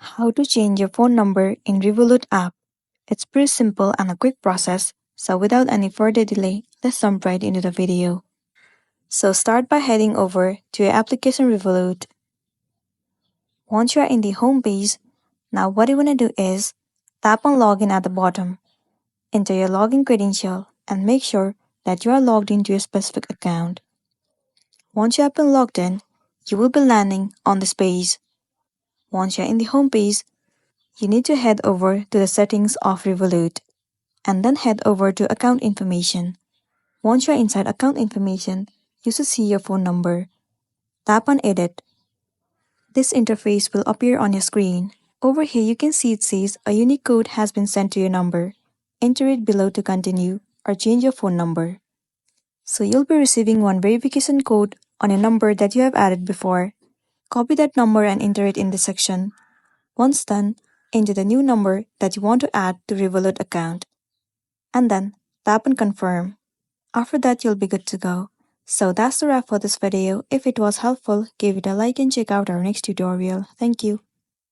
How to change your phone number in Revolut app. It's pretty simple and a quick process, so without any further delay, let's jump right into the video. So start by heading over to your application Revolut. Once you are in the home page, now what you want to do is tap on login at the bottom. Enter your login credential and make sure that you are logged into your specific account. Once you have been logged in, you will be landing on this page. Once you are in the home page, you need to head over to the settings of Revolut and then head over to account information. Once you're inside account information, you should see your phone number. Tap on edit. This interface will appear on your screen. Over here you can see it says a unique code has been sent to your number. Enter it below to continue or change your phone number. So you'll be receiving one verification code on a number that you have added before. Copy that number and enter it in this section. Once done, enter the new number that you want to add to Revolut account. And then tap on confirm. After that, you'll be good to go. So that's the wrap for this video. If it was helpful, give it a like and check out our next tutorial. Thank you.